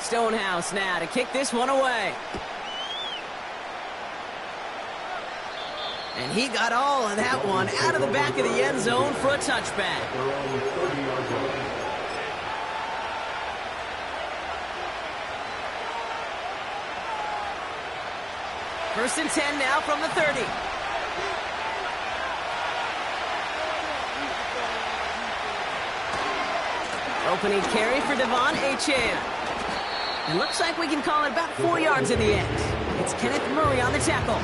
Stonehouse now to kick this one away. And he got all of that one out of the back of the end zone for a touchback. First and 10 now from the 30. Opening carry for Devon Achane. It looks like we can call it about 4 yards in the end. It's Kenneth Murray on the tackle.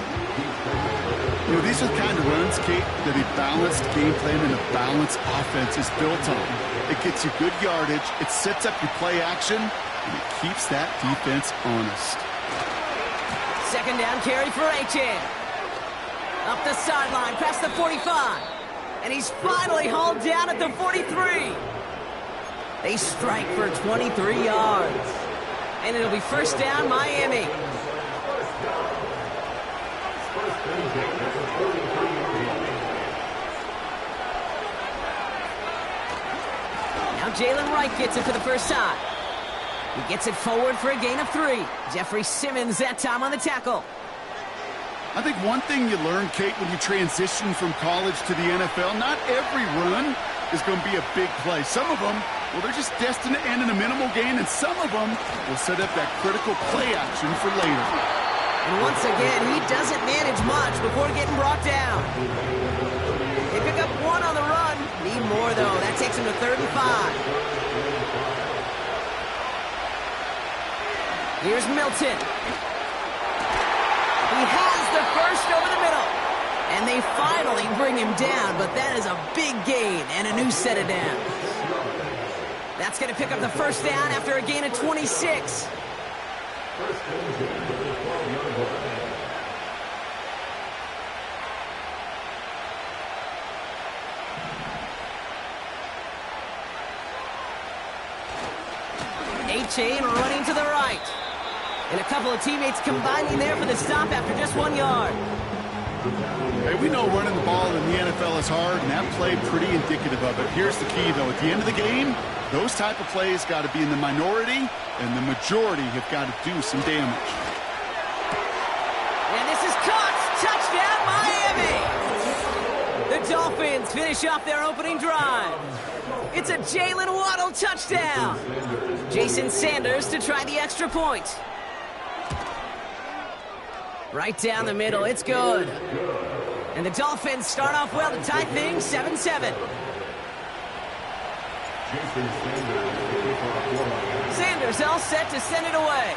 You know, these are the kind of runs, Kate, that a balanced game plan and a balanced offense is built on. It gets you good yardage, it sets up your play action, and it keeps that defense honest. Second down carry for Achane. Up the sideline, past the 45. And he's finally hauled down at the 43. They strike for 23 yards. And it'll be first down, Miami. Now Jalen Wright gets it for the first time. He gets it forward for a gain of 3. Jeffrey Simmons that time on the tackle. I think one thing you learn, Kate, when you transition from college to the NFL, not every run is going to be a big play. Some of them, well, they're just destined to end in a minimal gain, and some of them will set up that critical play action for later. And once again, he doesn't manage much before getting brought down. They pick up 1 on the run. Need more, though. That takes him to 3rd and 5. Here's Milton. He has the first over the middle. And they finally bring him down, but that is a big gain and a new set of downs. That's going to pick up the first down after a gain of 26. Achane running to the right. And a couple of teammates combining there for the stop after just 1 yard. Hey, we know running the ball in the NFL is hard, and that play pretty indicative of it. Here's the key, though. At the end of the game, those type of plays got to be in the minority, and the majority have got to do some damage. And this is caught. Touchdown, Miami! The Dolphins finish off their opening drive. It's a Jalen Waddle touchdown. Jason Sanders to try the extra point. Right down the middle, it's good. And the Dolphins start off well to tie things 7-7. Sanders all set to send it away.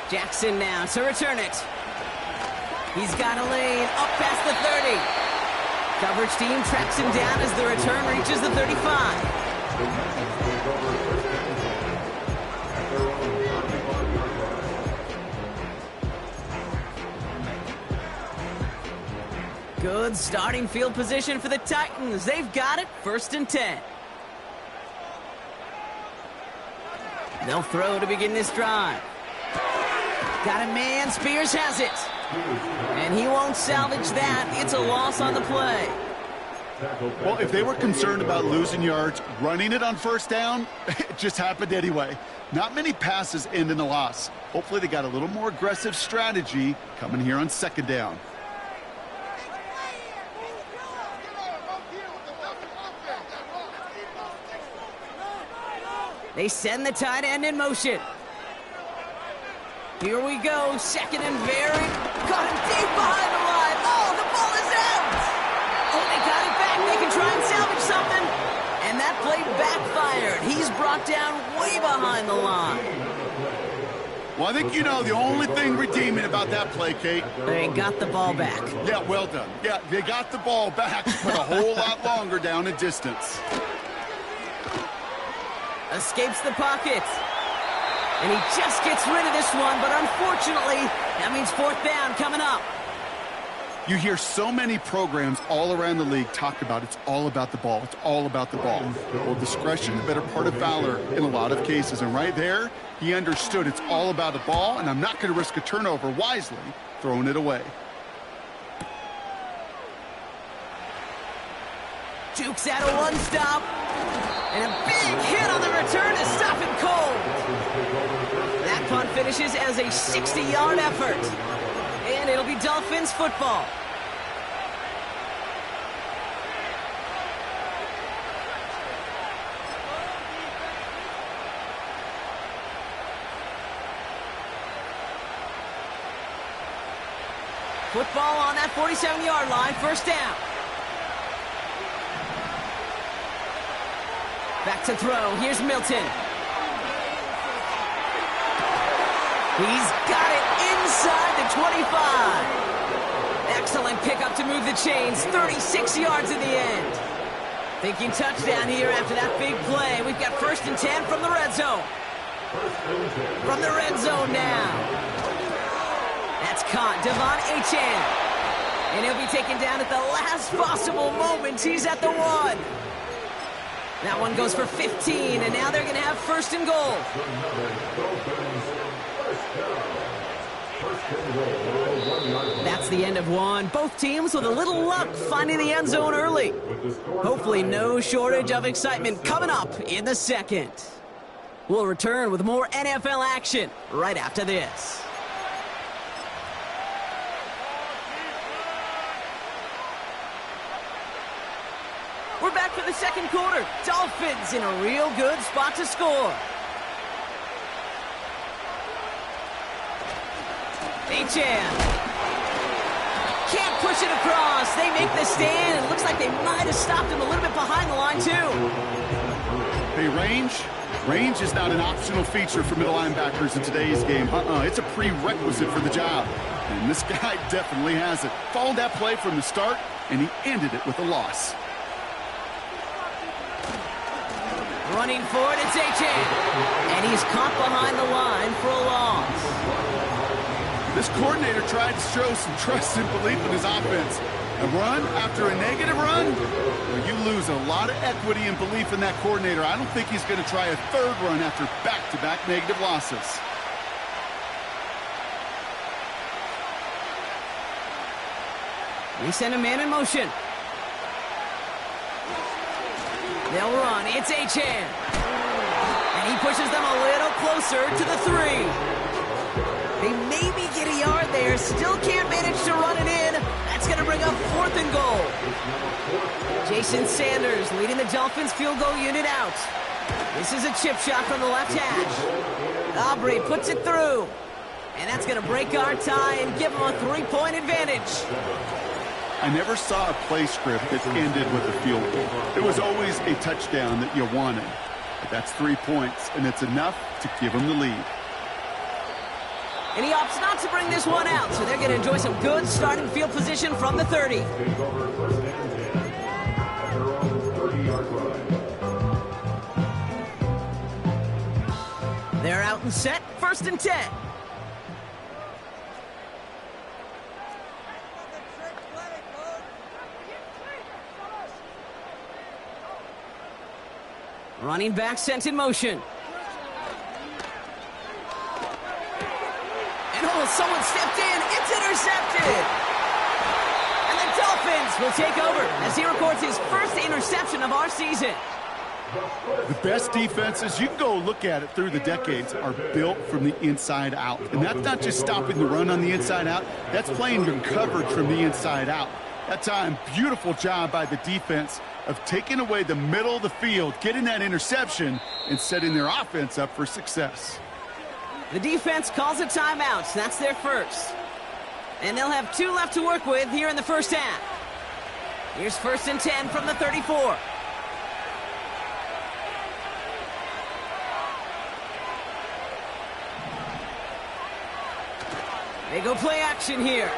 Jackson now to return it. He's got a lane up past the 30. Coverage team tracks him down as the return reaches the 35. Good starting field position for the Titans. They've got it, 1st and 10. They'll throw to begin this drive. Got a man, Spears has it. And he won't salvage that. It's a loss on the play. Well, if they were concerned about losing yards, running it on first down, it just happened anyway. Not many passes end in a loss. Hopefully they got a little more aggressive strategy coming here on 2nd down. They send the tight end in motion. Here we go, 2nd and very. Got him deep behind the line. Oh, the ball is out. Oh, they got it back. They can try and salvage something. And that play backfired. He's brought down way behind the line. Well, I think you know the only thing redeeming about that play, Kate. They got the ball back. Yeah, well done. Yeah, they got the ball back, but a whole lot longer down in distance. Escapes the pocket. And he just gets rid of this one, but unfortunately, that means 4th down coming up. You hear so many programs all around the league talk about it's all about the ball. It's all about the ball. Well, discretion, the better part of valor in a lot of cases. And right there, he understood it's all about the ball, and I'm not going to risk a turnover wisely, throwing it away. Jukes out a 1-stop. And a big hit on the return to stop him cold. That punt finishes as a 60-yard effort. And it'll be Dolphins football. Football on that 47-yard line, first down. Back to throw, here's Milton. He's got it inside the 25. Excellent pickup to move the chains, 36 yards in the end. Thinking touchdown here after that big play. We've got 1st and 10 from the red zone. From the red zone now. That's caught, Devon Achane. And he'll be taken down at the last possible moment. He's at the 1. That one goes for 15, and now they're going to have 1st and goal. That's the end of one. Both teams with a little luck finding the end zone early. Hopefully no shortage of excitement coming up in the second. We'll return with more NFL action right after this. We're back for the second quarter. Dolphins in a real good spot to score. Achane. Can't push it across. They make the stand. It looks like they might have stopped him a little bit behind the line, too. Hey, range is not an optional feature for middle linebackers in today's game. It's a prerequisite for the job. And this guy definitely has it. Followed that play from the start, and he ended it with a loss. Running for it, it's Achane. And he's caught behind the line for a loss. This coordinator tried to show some trust and belief in his offense. A run after a negative run, well, you lose a lot of equity and belief in that coordinator. I don't think he's going to try a 3rd run after back-to-back negative losses. We send a man in motion. They'll run. It's Achane. And he pushes them a little closer to the 3. They maybe get a yard there. Still can't manage to run it in. That's going to bring up 4th and goal. Jason Sanders leading the Dolphins field goal unit out. This is a chip shot from the left hash. Aubrey puts it through. And that's going to break our tie and give them a 3-point advantage. I never saw a play script that ended with a field goal. It was always a touchdown that you wanted. But that's 3 points, and it's enough to give them the lead. And he opts not to bring this one out, so they're going to enjoy some good starting field position from the 30. They're out and set, 1st and 10. Running back sent in motion. Someone stepped in. It's intercepted. And the Dolphins will take over as he records his 1st interception of our season. The best defenses, you can go look at it through the decades, are built from the inside out. And that's not just stopping the run on the inside out. That's playing your coverage from the inside out. That time, beautiful job by the defense of taking away the middle of the field, getting that interception, and setting their offense up for success. The defense calls a timeout. That's their 1st. And they'll have 2 left to work with here in the 1st half. Here's 1st and 10 from the 34. They go play action here.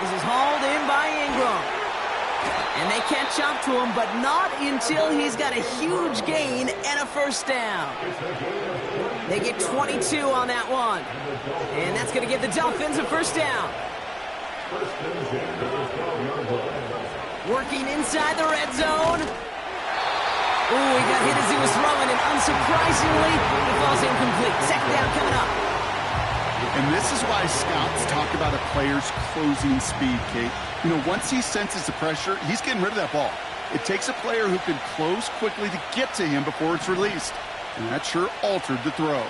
This is hauled in by Ingram. And they catch up to him, but not until he's got a huge gain and a 1st down. They get 22 on that one. And that's going to give the Dolphins a 1st down. Working inside the red zone. Ooh, he got hit as he was throwing, and unsurprisingly, he falls incomplete. 2nd down coming up. And this is why scouts talk about a player's closing speed, Kate. You know, once he senses the pressure, he's getting rid of that ball. It takes a player who can close quickly to get to him before it's released. And that sure altered the throw.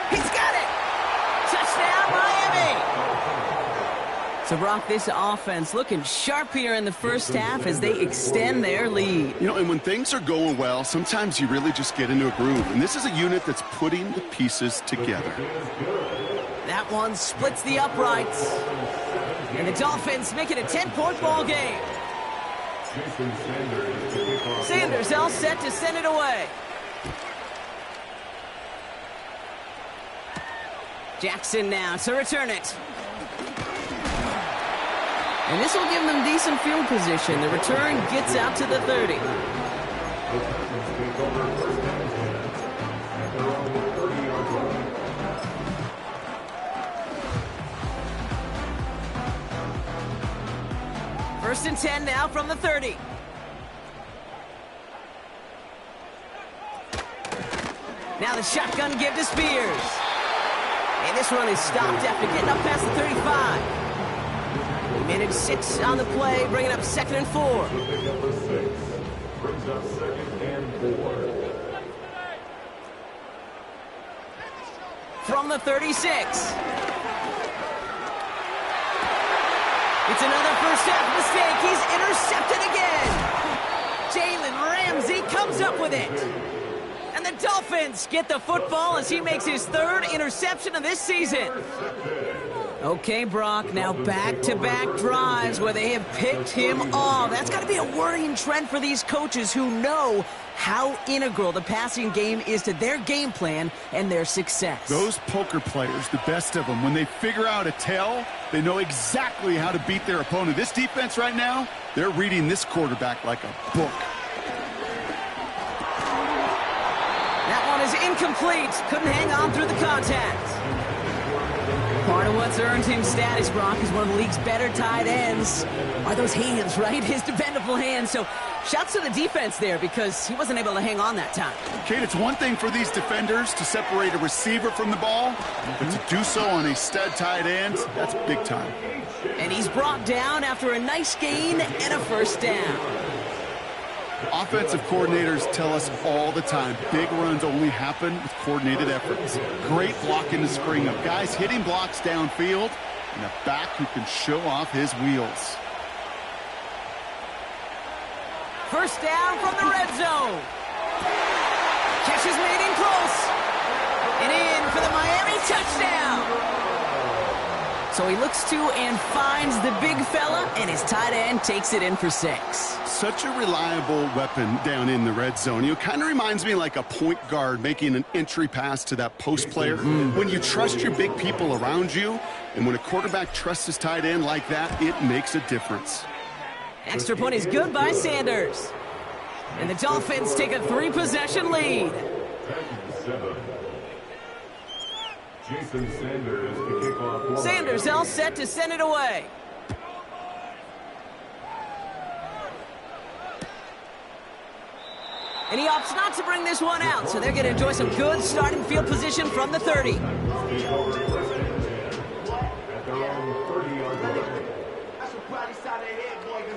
He's got it! Touchdown, Miami! So, Brock, this offense looking sharp here in the first half as they extend their lead. You know, and when things are going well, sometimes you really just get into a groove. And this is a unit that's putting the pieces together. That one splits the uprights. And the Dolphins make it a 10-point ball game. Sanders all set to send it away. Jackson now to return it. And this will give them decent field position. The return gets out to the 30. First and 10 now from the 30. Now the shotgun give to Spears. And this run is stopped after getting up past the 35. He managed 6 on the play, bringing up 2nd and 4. Brings up 2nd and 4. From the 36. It's another first half mistake. He's intercepted again. Jalen Ramsey comes up with it. And the Dolphins get the football as he makes his 3rd interception of this season. Okay, Brock, now back-to-back drives where they have picked him off. That's got to be a worrying trend for these coaches who know how integral the passing game is to their game plan and their success. Those poker players, the best of them, when they figure out a tell, they know exactly how to beat their opponent. This defense right now, they're reading this quarterback like a book. That one is incomplete. Couldn't hang on through the contact. Part of what's earned him status, Brock, is one of the league's better tight ends. Are those hands, right? His dependable hands. So shouts to the defense there because he wasn't able to hang on that time. Kate, it's one thing for these defenders to separate a receiver from the ball, but to do so on a stud tight end, that's big time. And he's brought down after a nice gain and a first down. Offensive coordinators tell us all the time, big runs only happen with coordinated efforts. Great blocking to spring up. Guys hitting blocks downfield, and a back who can show off his wheels. First down from the red zone. Catch is made in close. And in for the Miami touchdown. So he looks to and finds the big fella, and his tight end takes it in for 6. Such a reliable weapon down in the red zone. You know, kind of reminds me like a point guard making an entry pass to that post player. When you trust your big people around you, and when a quarterback trusts his tight end like that, it makes a difference. Extra point is good by Sanders. And the Dolphins take a 3-possession lead. Jason Sanders to kick off. Sanders all set to send it away. And he opts not to bring this one out, so they're going to enjoy some good starting field position from the 30.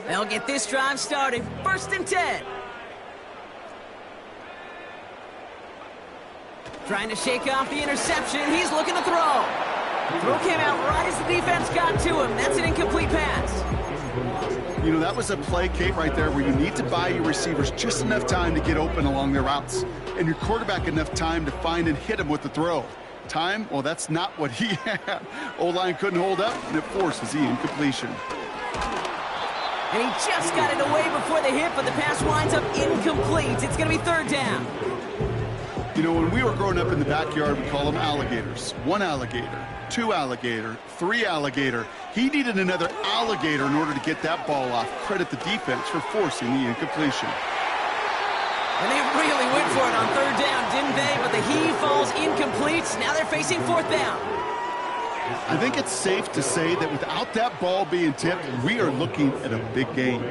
They'll get this drive started. First and 10. Trying to shake off the interception. He's looking to throw. Throw came out right as the defense got to him. That's an incomplete pass. You know, that was a play, Kate, right there where you need to buy your receivers just enough time to get open along their routes, and your quarterback enough time to find and hit him with the throw. Time, well, that's not what he had. O-line couldn't hold up, and it forces the incompletion. And he just got it away before the hit, but the pass winds up incomplete. It's going to be 3rd down. You know, when we were growing up in the backyard, we call them alligators. 1 alligator, 2 alligator, 3 alligator. He needed another alligator in order to get that ball off. Credit the defense for forcing the incompletion. And they really went for it on 3rd down, didn't they? But the heave falls incomplete. Now they're facing 4th down. I think it's safe to say that without that ball being tipped, we are looking at a big game.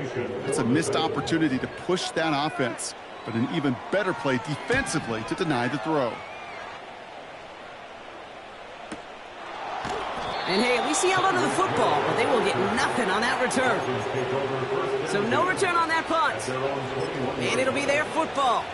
It's a missed opportunity to push that offense, but an even better play defensively to deny the throw. And hey, at least he held onto the football, but they will get nothing on that return. So no return on that punt. And it'll be their football.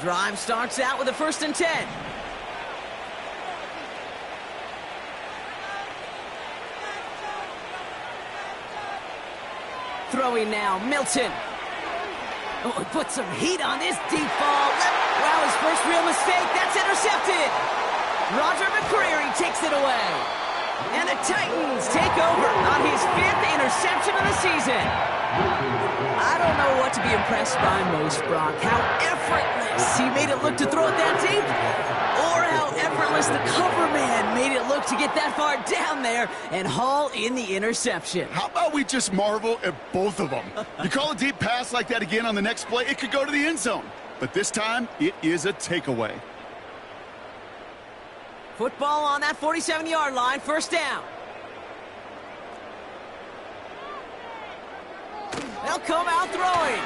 Drive starts out with a 1st and 10. Throwing now, Milton. Oh, he put some heat on this deep ball. Wow, his first real mistake. That's intercepted. Roger McCreary takes it away. And the Titans take over on his 5th interception of the season. I don't know what to be impressed by most, Brock. How effortless he made it look to throw it that deep, or how effortless the cover man made it look to get that far down there and haul in the interception. How about we just marvel at both of them? You call a deep pass like that again on the next play, it could go to the end zone. But this time, it is a takeaway. Football on that 47-yard line, 1st down. They'll come out throwing.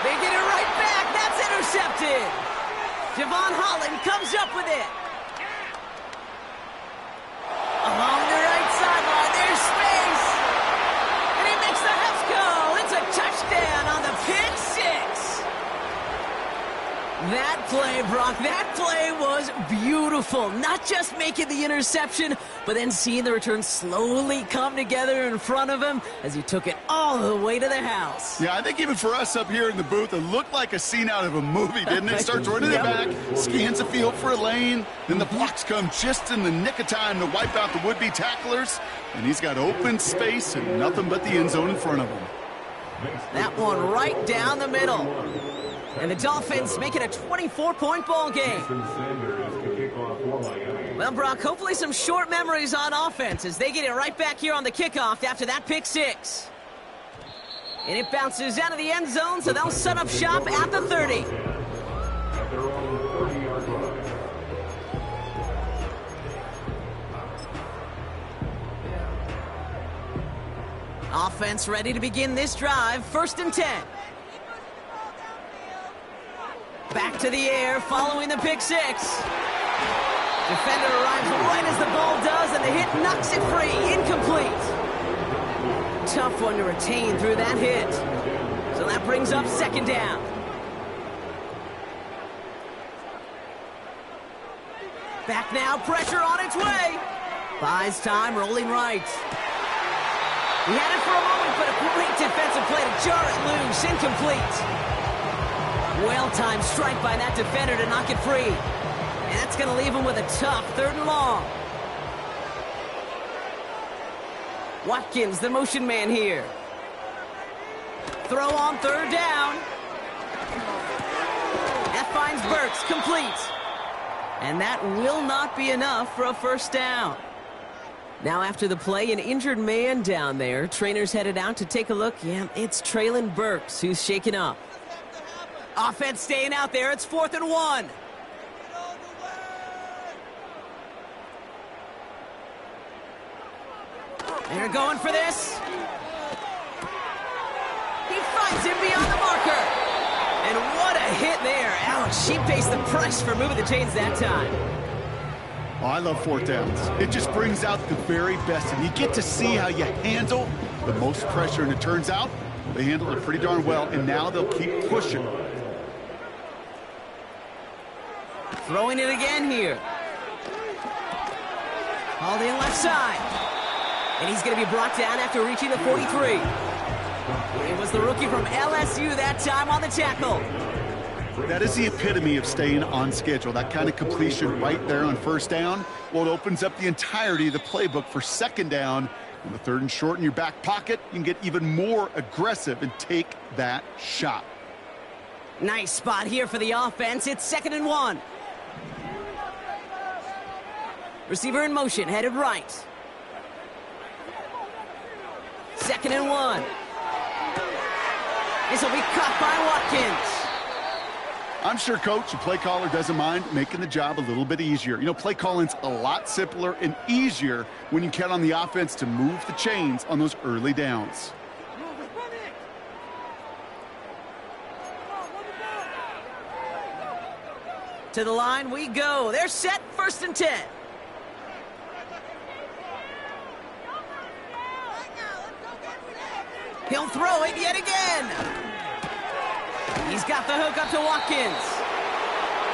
They get it right back. That's intercepted. Javon Holland comes up with it. Along the right sideline, there's space. And he makes the Heffs go. It's a touchdown on the pick 6. That play, Brock, that play was beautiful. Not just making the interception, but then seeing the return slowly come together in front of him as he took it all the way to the house. Yeah, I think even for us up here in the booth, it looked like a scene out of a movie, didn't it? Starts running it back, scans the field for a lane, then the blocks come just in the nick of time to wipe out the would-be tacklers, and he's got open space and nothing but the end zone in front of him. That one right down the middle. And the Dolphins make it a 24-point ball game. Well, Brock, hopefully some short memories on offense as they get it right back here on the kickoff after that pick 6. And it bounces out of the end zone, so they'll set up shop at the 30. Offense ready to begin this drive, 1st and 10. Back to the air, following the pick 6. Defender arrives right as the ball does, and the hit knocks it free. Incomplete. Tough one to retain through that hit. So that brings up 2nd down. Back now, pressure on its way. Buys time, rolling right. He had it for a moment, but a great defensive play to jar it loose. Incomplete. Well-timed strike by that defender to knock it free. And that's going to leave him with a tough 3rd and long. Watkins, the motion man here. Throw on 3rd down. That finds Burks, complete. And that will not be enough for a 1st down. Now after the play, an injured man down there. Trainers headed out to take a look. Yeah, it's Traylon Burks who's shaken up. Offense staying out there. It's 4th and 1. They're going for this. He finds him beyond the marker. And what a hit there. Ouch, she pays the price for moving the chains that time. Oh, I love 4th downs. It just brings out the very best, and you get to see how you handle the most pressure, and it turns out they handled it pretty darn well, and now they'll keep pushing. Throwing it again here. Hauled in left side. And he's going to be brought down after reaching the 43. It was the rookie from LSU that time on the tackle. That is the epitome of staying on schedule. That kind of completion right there on 1st down. Well, it opens up the entirety of the playbook for 2nd down. On the 3rd and short in your back pocket, you can get even more aggressive and take that shot. Nice spot here for the offense. It's 2nd and 1. Receiver in motion, headed right. 2nd and 1. This will be caught by Watkins. I'm sure, Coach, the play caller doesn't mind making the job a little bit easier. You know, play calling's a lot simpler and easier when you count on the offense to move the chains on those early downs. To the line we go. They're set, 1st and 10. He'll throw it yet again. He's got the hook up to Watkins.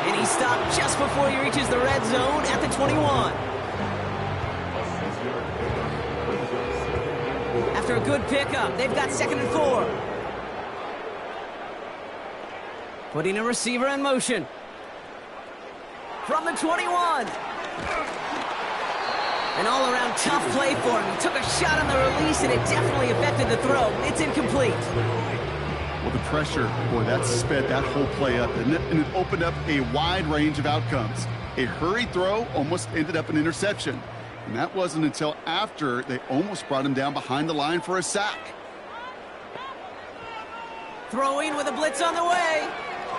And he stopped just before he reaches the red zone at the 21. After a good pickup, they've got 2nd and 4. Putting a receiver in motion. From the 21. An all-around tough play for him. He took a shot on the release, and it definitely affected the throw. It's incomplete. Well, the pressure, boy, that sped that whole play up, and it opened up a wide range of outcomes. A hurried throw almost ended up an interception. And that wasn't until after they almost brought him down behind the line for a sack. Throwing with a blitz on the way.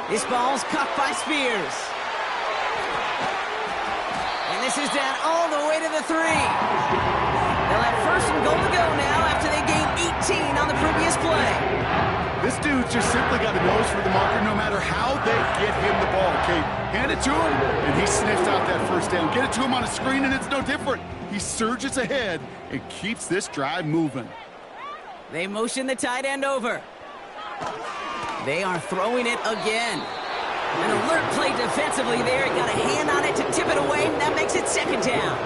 This ball's caught by Spears. And this is down all the way to the 3. They'll have 1st and goal to go now after they gained 18 on the previous play. This dude's just simply got a nose for the marker no matter how they get him the ball, okay? Hand it to him, and he sniffs out that 1st down. Get it to him on a screen, and it's no different. He surges ahead and keeps this drive moving. They motion the tight end over. They are throwing it again. An alert play defensively there. He got a hand on it to tip it away, and that makes it 2nd down.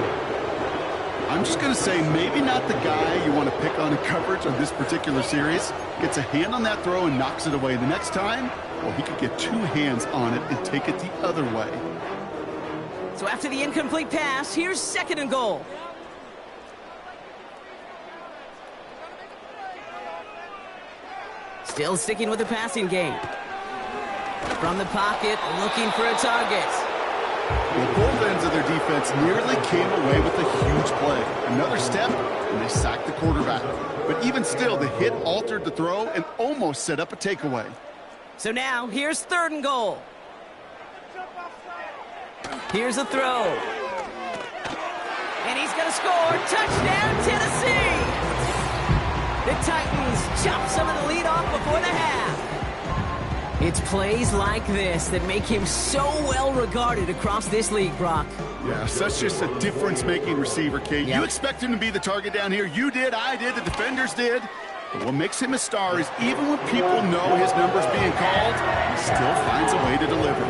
I'm just going to say maybe not the guy you want to pick on in coverage on this particular series. Gets a hand on that throw and knocks it away. The next time, well, he could get 2 hands on it and take it the other way. So after the incomplete pass, here's 2nd and goal. Still sticking with the passing game. From the pocket, looking for a target. Well, both ends of their defense nearly came away with a huge play. Another step, and they sacked the quarterback. But even still, the hit altered the throw and almost set up a takeaway. So now, here's 3rd and goal. Here's a throw. And he's going to score. Touchdown, Tennessee! The Titans chop some of the lead off before the half. It's plays like this that make him so well regarded across this league, Brock. Yeah, such just a difference-making receiver, Kate. Yep. You expect him to be the target down here. You did, I did, the defenders did. But what makes him a star is even when people know his number's being called, he still finds a way to deliver.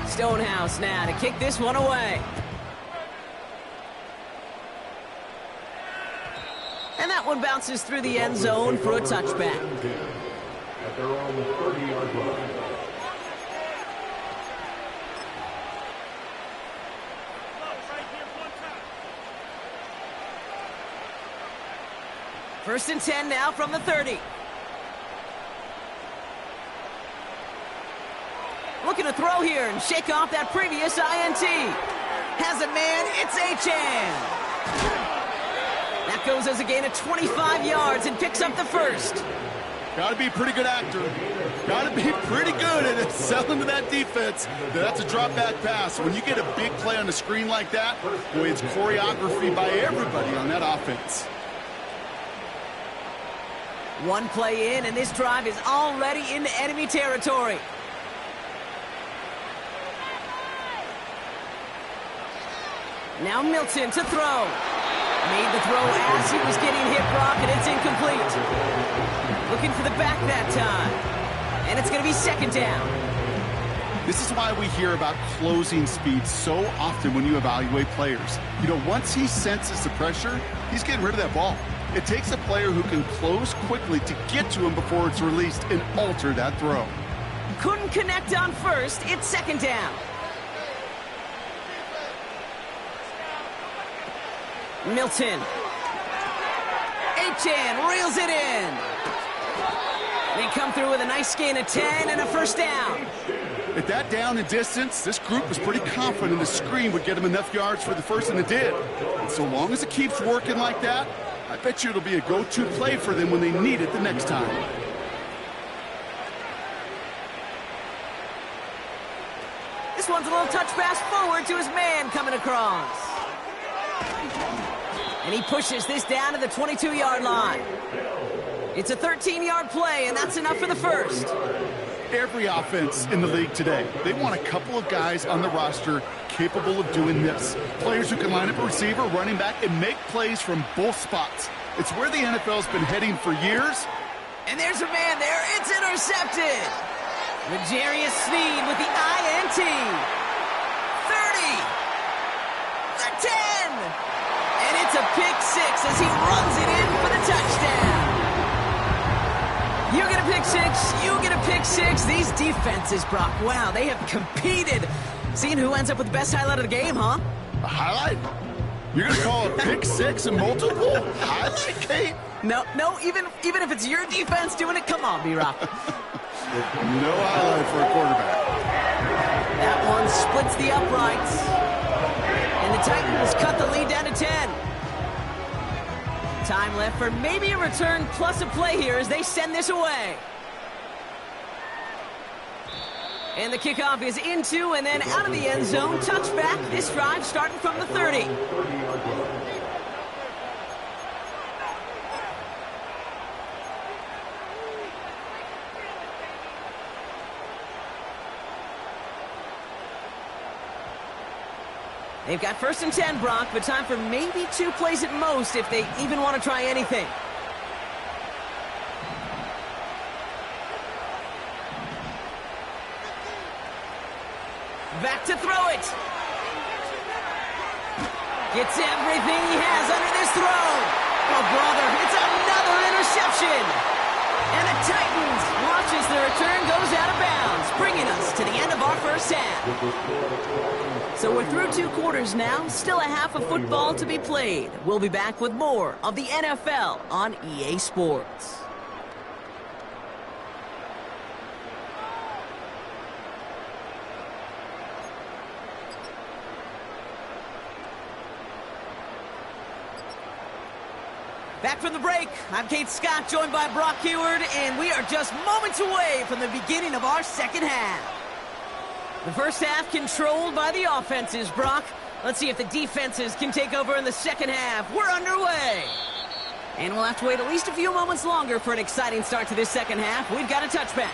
Stonehouse now to kick this one away. And that one bounces through the end zone for a touchback. At their own 30-yard line. First and 10 now from the 30. Looking to throw here and shake off that previous INT. Has a man, it's Achane. That goes as a gain of 25 yards and picks up the 1st. Got to be a pretty good actor. Got to be pretty good at selling to that defense. That's a drop-back pass. When you get a big play on the screen like that, boy, it's choreography by everybody on that offense. One play in, and this drive is already into enemy territory. Now Milton to throw. Made the throw as he was getting hit, Brock, and it's incomplete. Looking for the back that time. And it's going to be 2nd down. This is why we hear about closing speed so often when you evaluate players. You know, once he senses the pressure, he's getting rid of that ball. It takes a player who can close quickly to get to him before it's released and alter that throw. Couldn't connect on 1st. It's 2nd down. Milton. Achane reels it in. They They come through with a nice gain of 10 and a first down. At that down and distance, this group was pretty confident the screen would get them enough yards for the first, and it did. And so long as it keeps working like that, I bet you it'll be a go-to play for them when they need it the next time. This one's a little touch pass forward to his man coming across. And he pushes this down to the 22-yard line. It's a 13-yard play, and that's enough for the first. Every offense in the league today, they want a couple of guys on the roster capable of doing this. Players who can line up a receiver, running back, and make plays from both spots. It's where the NFL's been heading for years. And there's a man there. It's intercepted. L'Jarius Sneed with the INT. 30. The 10. And it's a pick six as he runs it in for the touchdown. You get a pick six, you get a pick six. These defenses, Brock, wow, they have competed. Seeing who ends up with the best highlight of the game, huh? A highlight? You're going to call a pick six and multiple highlight, Kate? No, even if it's your defense doing it, come on, B-Rock. No highlight for a quarterback. That one splits the uprights. And the Titans cut the lead down to 10. Time left for maybe a return plus a play here as they send this away. And the kickoff is into and then out of the end zone. Touchback. This drive starting from the 30. They've got first and 10, Brock, but time for maybe 2 plays at most if they even want to try anything. Back to throw it. Gets everything he has under this throw. Oh, brother, it's another interception. And the Titans watch as the return goes out of bounds, bringing us to the end of our first half. So we're through 2 quarters now, still a half of football to be played. We'll be back with more of the NFL on EA Sports. Back from the break, I'm Kate Scott, joined by Brock Heward, and we are just moments away from the beginning of our second half. The first half controlled by the offenses, Brock. Let's see if the defenses can take over in the second half. We're underway. And we'll have to wait at least a few moments longer for an exciting start to this second half. We've got a touchback.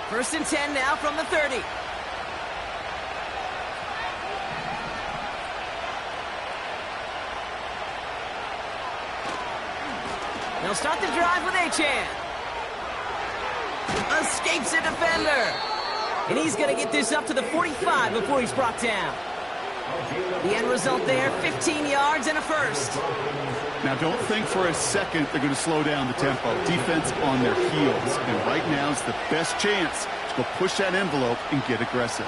First and 10 now from the 30. They'll start the drive with Achan. Escapes a defender. And he's going to get this up to the 45 before he's brought down. The end result there, 15 yards and a first. Now, don't think for a second they're going to slow down the tempo. Defense on their heels. And right now is the best chance to go push that envelope and get aggressive.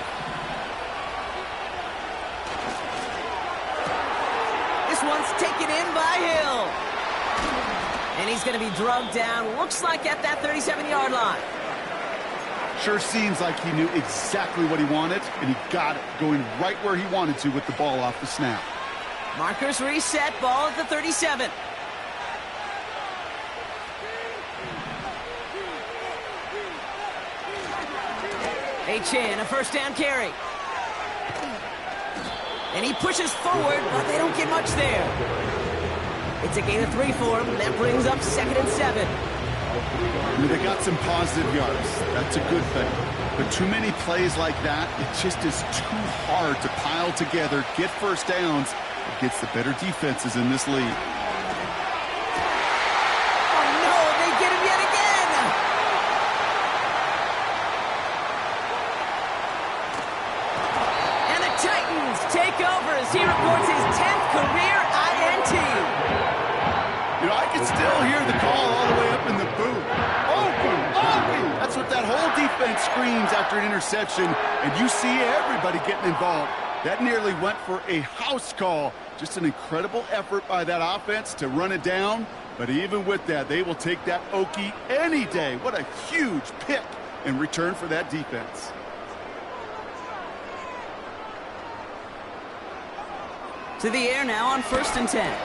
This one's taken in by Hill. And he's going to be drugged down, looks like at that 37-yard line. Sure seems like he knew exactly what he wanted, and he got it, going right where he wanted to with the ball off the snap. Markers reset, ball at the 37. Achan, a first down carry. And he pushes forward, but they don't get much there. It's a gain of 3 for him. That brings up 2nd and 7. I mean, they got some positive yards. That's a good thing. But too many plays like that, it just is too hard to pile together, get first downs against the better defenses in this league. Oh, no, they get him yet again. And the Titans take over as he reports his 10th career INT. You know, I can still hear the call all the way up in the booth. Open, open! That's what that whole defense screams after an interception, and you see everybody getting involved. That nearly went for a house call. Just an incredible effort by that offense to run it down. But even with that, they will take that Okie any day. What a huge pick in return for that defense. To the air now on 1st and 10.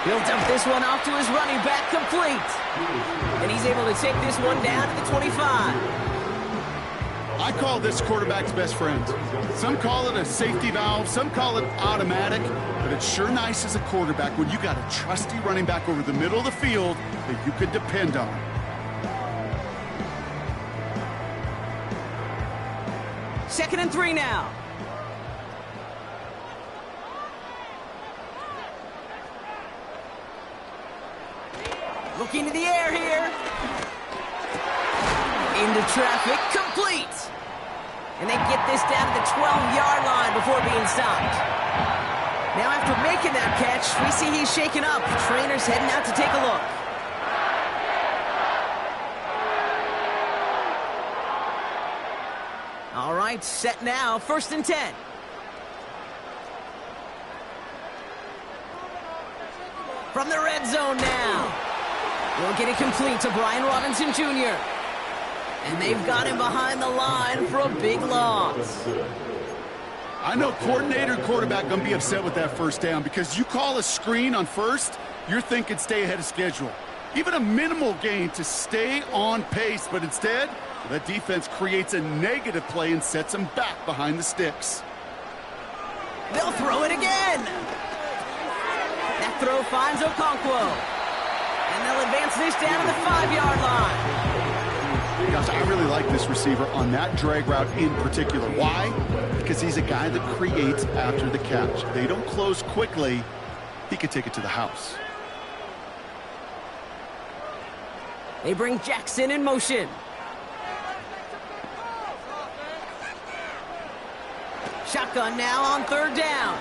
He'll dump this one off to his running back, complete. And he's able to take this one down to the 25. I call this quarterback's best friend. Some call it a safety valve, some call it automatic, but it's sure nice as a quarterback when you got a trusty running back over the middle of the field that you could depend on. Second and 3 now. Looking to the air here. Into traffic, complete. And they get this down to the 12-yard line before being stopped. Now after making that catch, we see he's shaken up. The trainer's heading out to take a look. All right, set now, 1st and 10. From the red zone now. We'll get it complete to Brian Robinson Jr. And they've got him behind the line for a big loss. I know coordinator and quarterback going to be upset with that first down because you call a screen on first, you're thinking stay ahead of schedule. Even a minimal gain to stay on pace, but instead, that defense creates a negative play and sets them back behind the sticks. They'll throw it again. That throw finds Okonkwo. And they'll advance this down to the 5-yard line. Gosh, I really like this receiver on that drag route in particular. Why? Because he's a guy that creates after the catch. They don't close quickly. He could take it to the house. They bring Jackson in motion. Shotgun now on 3rd down.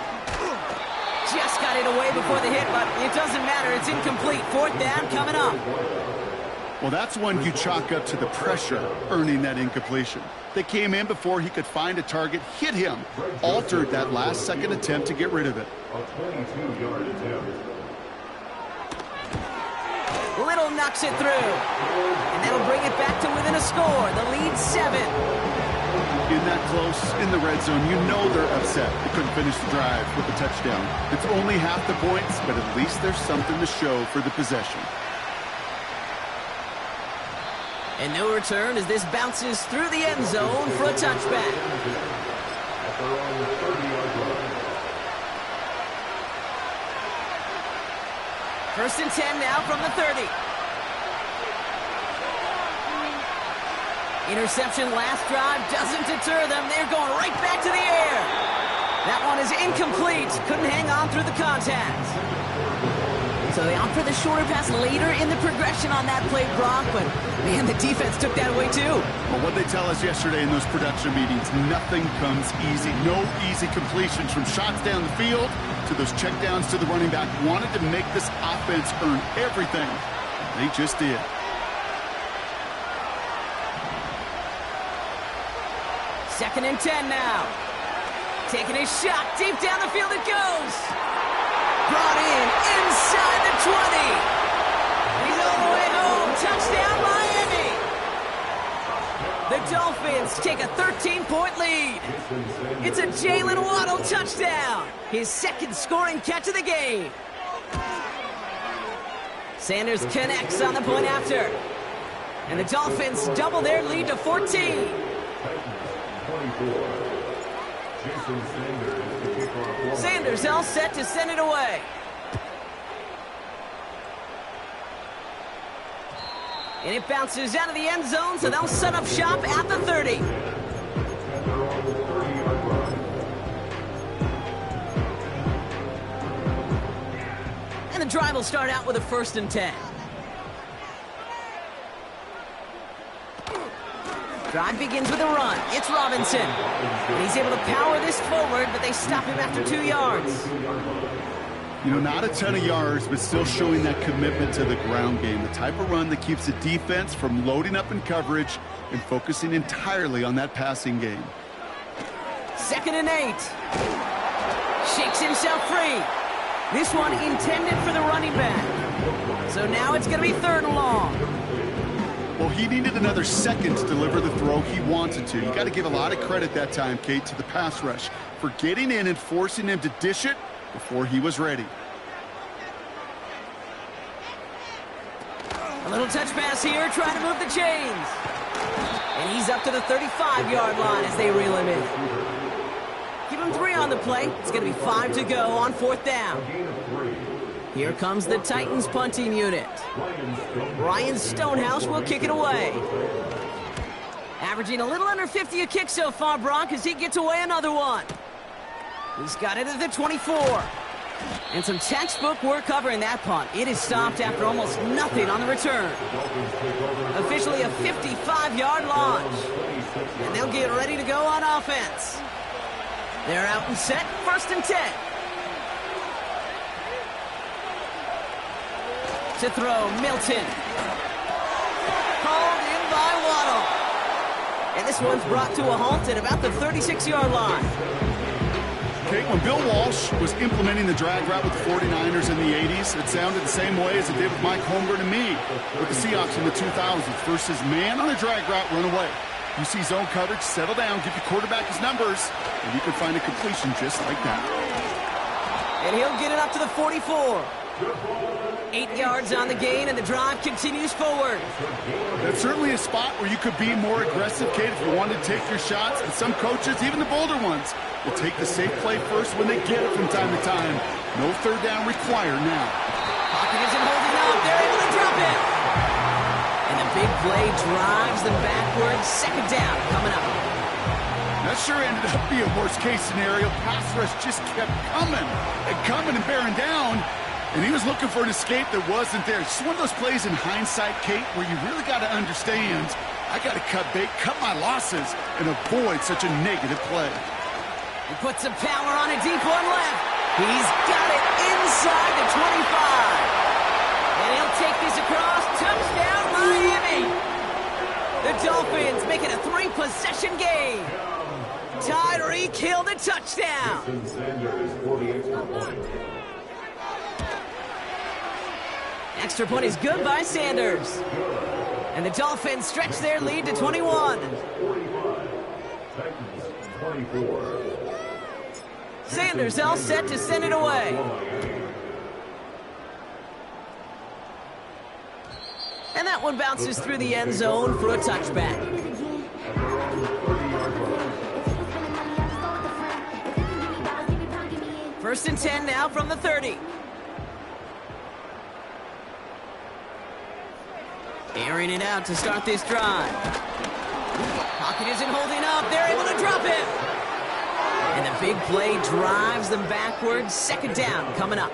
Just got it away before the hit, but it doesn't matter. It's incomplete. 4th down coming up. Well, that's one you chalk up to the pressure earning that incompletion. They came in before he could find a target, hit him, altered that last-second attempt to get rid of it. A 22-yard attempt. Little knocks it through. And that'll bring it back to within a score. The lead 7. In that close, in the red zone, you know they're upset. They couldn't finish the drive with the touchdown. It's only half the points, but at least there's something to show for the possession. And no return as this bounces through the end zone for a touchback. At their own 30-yard line. 1st and 10 now from the 30. Interception last drive doesn't deter them. They're going right back to the air. That one is incomplete. Couldn't hang on through the contact. So they opt for the shorter pass later in the progression on that play, Brock. But, man, the defense took that away, too. Well, what they tell us yesterday in those production meetings, nothing comes easy. No easy completions from shots down the field to those checkdowns to the running back. Wanted to make this offense earn everything. They just did. Second and 10 now. Taking a shot. Deep down the field it goes. Brought in inside the 20. He's all the way home. Touchdown, Miami. The Dolphins take a 13-point lead. It's a Jalen Waddle touchdown. His 2nd scoring catch of the game. Sanders connects on the point after. And the Dolphins double their lead to 14. 24. Jason Sanders, the kickoff. Sanders all set to send it away. And it bounces out of the end zone, so they'll set up shop at the 30. At their own 30-yard line. And the drive will start out with a 1st and 10. Drive begins with a run. It's Robinson. And he's able to power this forward, but they stop him after 2 yards. You know, not a ton of yards, but still showing that commitment to the ground game. The type of run that keeps the defense from loading up in coverage and focusing entirely on that passing game. 2nd and 8. Shakes himself free. This one intended for the running back. So now it's going to be 3rd and long. Well, he needed another second to deliver the throw he wanted to. You got to give a lot of credit that time, Kate, to the pass rush for getting in and forcing him to dish it before he was ready. A little touch pass here, trying to move the chains. And he's up to the 35-yard line as they reel him in. Give him 3 on the play. It's going to be 5 to go on 4th down. Here comes the Titans punting unit. Ryan Stonehouse will kick it away. Averaging a little under 50 a kick so far, Brock, as he gets away another one. He's got it at the 24. And some textbook work covering that punt. It is stopped after almost nothing on the return. Officially a 55-yard launch. And they'll get ready to go on offense. They're out and set, 1st and 10. To throw, Milton. Called in by Waddle. And this one's brought to a halt at about the 36-yard line. Okay, when Bill Walsh was implementing the drag route with the 49ers in the 80s, it sounded the same way as it did with Mike Holmgren and me with the Seahawks in the 2000s. Versus man on a drag route, run away. You see zone coverage, settle down, give your quarterback his numbers, and you can find a completion just like that. And he'll get it up to the 44. 8 yards on the gain, and the drive continues forward. That's certainly a spot where you could be more aggressive, Kate, if you wanted to take your shots. And some coaches, even the bolder ones, will take the safe play first when they get it from time to time. No 3rd down required now. Pocket isn't holding up. They're able to drop it. And the big play drives them backwards. 2nd down coming up. That sure ended up being a worst-case scenario. Pass rush just kept coming and bearing down. And he was looking for an escape that wasn't there. It's one of those plays in hindsight, Kate, where you really got to understand, I got to cut bait, cut my losses, and avoid such a negative play. He puts some power on a deep one left. He's got it inside the 25. And he'll take this across. Touchdown, Miami. The Dolphins make it a 3-possession game. Tyreek Hill the touchdown. Extra point is good by Sanders. And the Dolphins stretch their lead to 21. Sanders all set to send it away. And that one bounces through the end zone for a touchback. First and 10 now from the 30. Airing it out to start this drive. Pocket isn't holding up. They're able to drop it. And the big play drives them backwards. 2nd down coming up.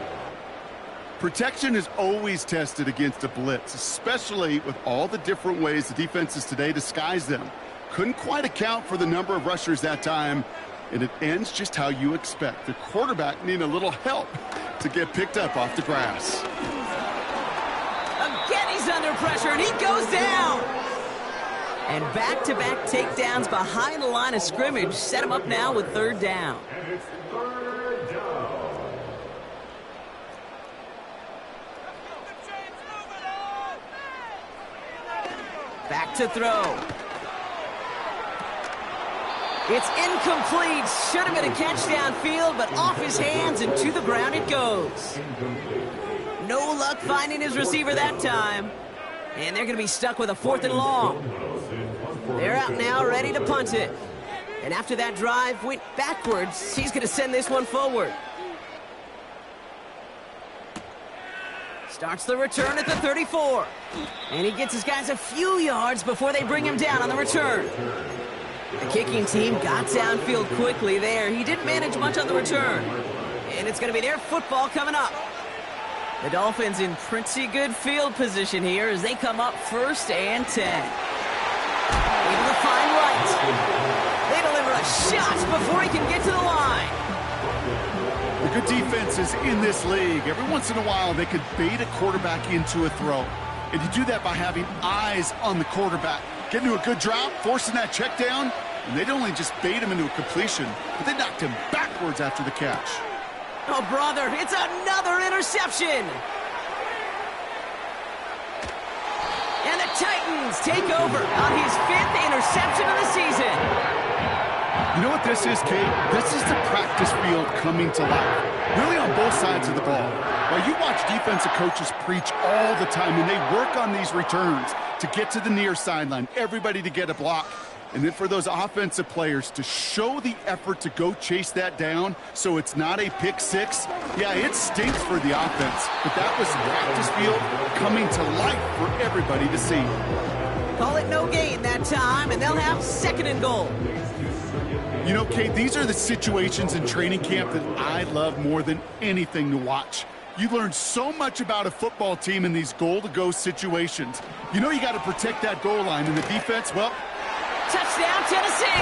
Protection is always tested against a blitz, especially with all the different ways the defenses today disguise them. Couldn't quite account for the number of rushers that time, and it ends just how you expect. The quarterback needing a little help to get picked up off the grass. Again, he's under pressure, and he goes down. And back-to-back takedowns behind the line of scrimmage set him up now with 3rd down. And it's 3rd down. Back to throw. It's incomplete. Should have been a catch downfield, but off his hands and to the ground it goes. No luck finding his receiver that time. And they're going to be stuck with a 4th and long. They're out now, ready to punt it. And after that drive went backwards, he's going to send this one forward. Starts the return at the 34. And he gets his guys a few yards before they bring him down on the return. The kicking team got downfield quickly there. He didn't manage much on the return. And it's going to be their football coming up. The Dolphins in pretty good field position here as they come up 1st and 10. Able to find Wright. They deliver a shot before he can get to the line. The good defenses in this league, every once in a while, they could bait a quarterback into a throw. And you do that by having eyes on the quarterback. Getting to a good drop, forcing that check down, And they'd only just bait him into a completion, but they knocked him backwards after the catch. Oh, brother, it's another interception. And the Titans take over on his 5th interception of the season. You know what this is, Kate? This is the practice field coming to life, really on both sides of the ball. While you watch defensive coaches preach all the time, and they work on these returns to get to the near sideline, everybody to get a block. And then for those offensive players to show the effort to go chase that down so it's not a pick six, yeah, it stinks for the offense. But that was the practice field coming to life for everybody to see. Call it no gain that time, and they'll have 2nd and goal. You know, Kate, these are the situations in training camp that I love more than anything to watch. You learn so much about a football team in these goal-to-go situations. You know you got to protect that goal line, and the defense, well... Touchdown, Tennessee!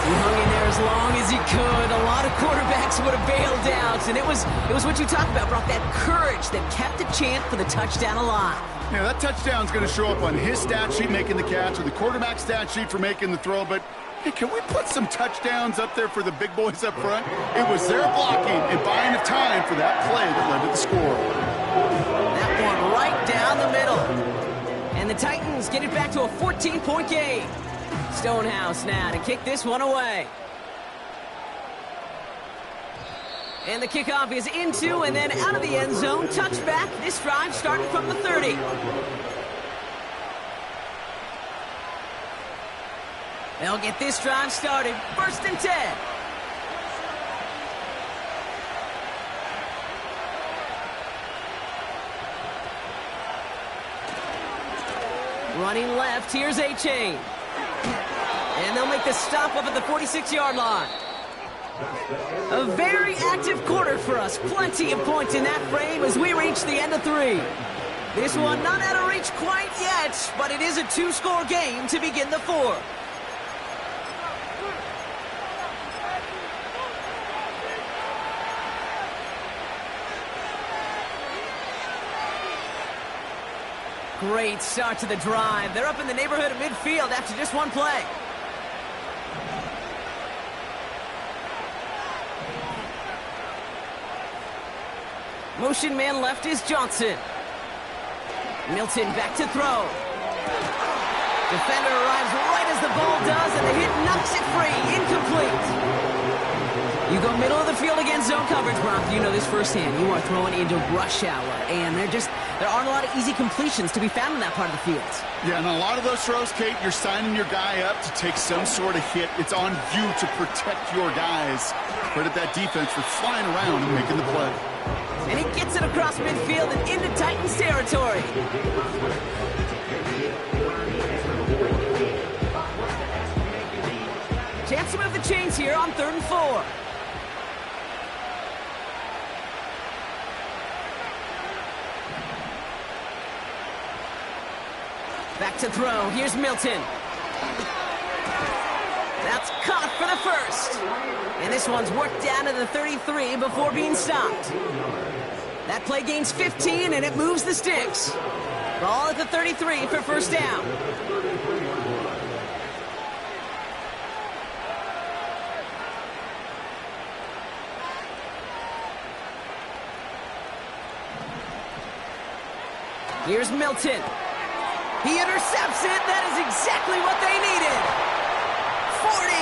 He hung in there as long as he could. A lot of quarterbacks would have bailed out, and it was what you talked about, Brock, that courage that kept the chant for the touchdown alive. Yeah, that touchdown's going to show up on his stat sheet making the catch or the quarterback stat sheet for making the throw, but hey, can we put some touchdowns up there for the big boys up front? It was their blocking and buying of time for that play that led to the score. That one right down the middle. And the Titans get it back to a 14-point game. Stonehouse now to kick this one away. And the kickoff is into and then out of the end zone. Touchback. This drive starting from the 30. They'll get this drive started. 1st and 10. Running left, here's A-Chain. And they'll make the stop up at the 46-yard line. A very active quarter for us. Plenty of points in that frame as we reach the end of 3. This one not out of reach quite yet, but it is a 2-score game to begin the 4th. Great start to the drive. They're up in the neighborhood of midfield after just one play. Motion man left is Johnson. Milton back to throw. Defender arrives right as the ball does, and the hit knocks it free. Incomplete. You go middle of the field against zone coverage, Brock. You know this firsthand. You are throwing into rush hour, and there aren't a lot of easy completions to be found in that part of the field. Yeah, and a lot of those throws, Kate, you're signing your guy up to take some sort of hit. It's on you to protect your guys. Credit that defense for flying around and making the play. And he gets it across midfield and into Titans territory. Chance to move the chains here on 3rd and 4. Back to throw. Here's Milton. That's caught for the 1st. And this one's worked down to the 33 before being stopped. That play gains 15, and it moves the sticks. Ball at the 33 for 1st down. Here's Milton. He intercepts it. That is exactly what they needed. 40.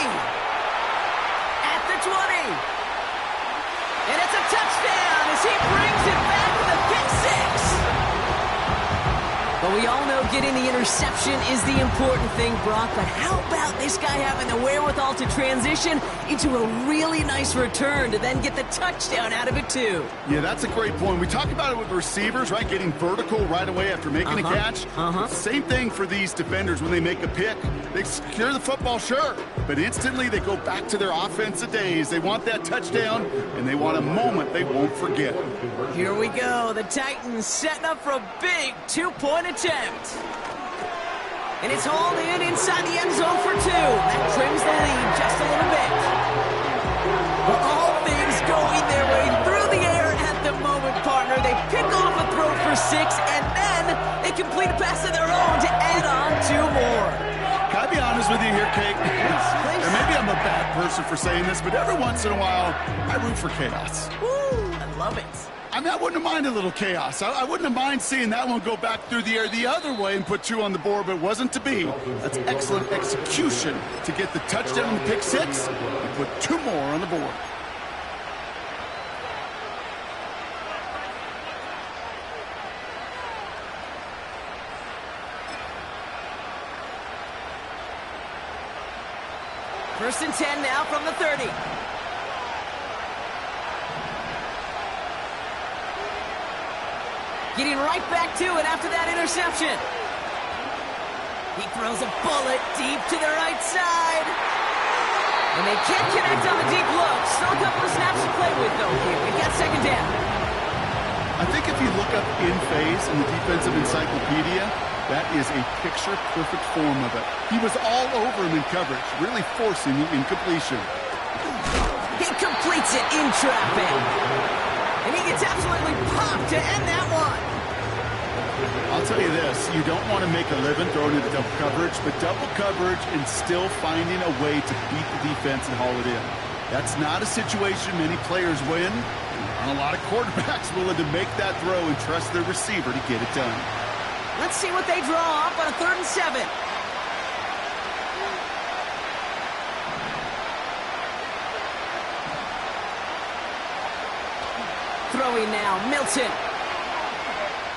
At the 20. And it's a touchdown as he brings it back with a pick 6. But we all know getting the interception is the important thing, Brock. But how about this guy having the wherewithal to transition into a really nice return to then get the touchdown out of it, too? Yeah, that's a great point. We talk about it with receivers, right? Getting vertical right away after making a catch. Same thing for these defenders when they make a pick. They secure the football, sure, but instantly they go back to their offensive days. They want that touchdown, and they want a moment they won't forget. Here we go. The Titans setting up for a big 2-point attempt. And it's hauled in inside the end zone for 2. That trims the lead just a little bit. Well, all things going their way through the air at the moment, partner. They pick off a throw for 6, and then they complete a pass of their own to add on 2 more. Can I be honest honest with you here, Kate, and maybe I'm a bad person for saying this, but every once in a while, I root for chaos. Woo, I love it. I mean, I wouldn't have minded a little chaos. I wouldn't have minded seeing that one go back through the air the other way and put 2 on the board, but it wasn't to be. That's excellent execution to get the touchdown on the pick 6 and put 2 more on the board. First and 10 now from the 30. Getting right back to it after that interception. He throws a bullet deep to the right side. And they can't connect on the deep look. Still a couple of snaps to play with, though, here. We've got second down. I think if you look up in phase in the defensive encyclopedia, that is a picture-perfect form of it. He was all over him in coverage, really forcing the incompletion. He completes it in traffic. And he gets absolutely popped to end that one. I'll tell you this, you don't want to make a living throwing into double coverage, but double coverage and still finding a way to beat the defense and haul it in. That's not a situation many players win. And a lot of quarterbacks willing to make that throw and trust their receiver to get it done. Let's see what they draw up on a 3rd and 7. Throwing now, Milton.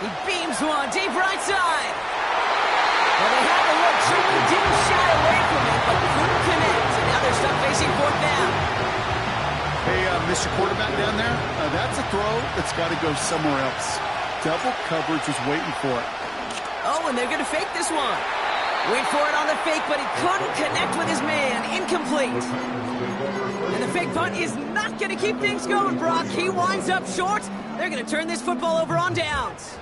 He beams one deep right side. Well, they had the look, certainly didn't shy away from it, but couldn't connect. And now they're stuck facing 4th down. Hey, Mr. Quarterback down there, that's a throw that's got to go somewhere else. Double coverage is waiting for it. Oh, and they're going to fake this one. Wait for it on the fake, but he couldn't connect with his man. Incomplete. And the fake punt is not going to keep things going, Brock. He winds up short. They're going to turn this football over on downs.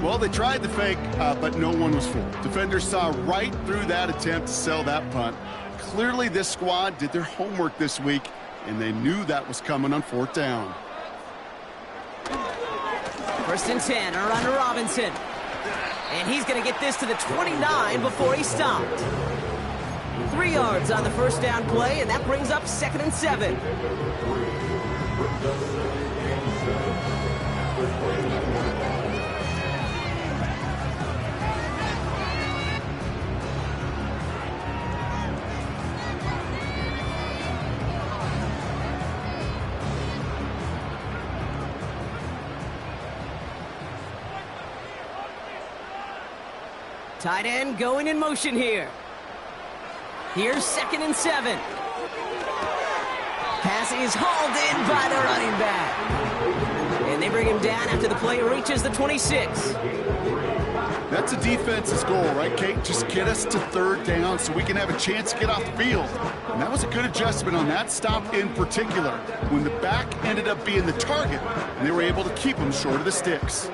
Well, they tried the fake, but no one was fooled. Defenders saw right through that attempt to sell that punt. Clearly, this squad did their homework this week, and they knew that was coming on 4th down. 1st and 10, around to Robinson. And he's going to get this to the 29 before he stopped. 3 yards on the 1st down play, and that brings up 2nd and 7. Tight end going in motion here. Here's 2nd and 7. Pass is hauled in by the running back. And they bring him down after the play reaches the 26. That's a defense's goal, right, Kate? Just get us to 3rd down so we can have a chance to get off the field. And that was a good adjustment on that stop in particular, when the back ended up being the target, and they were able to keep him short of the sticks.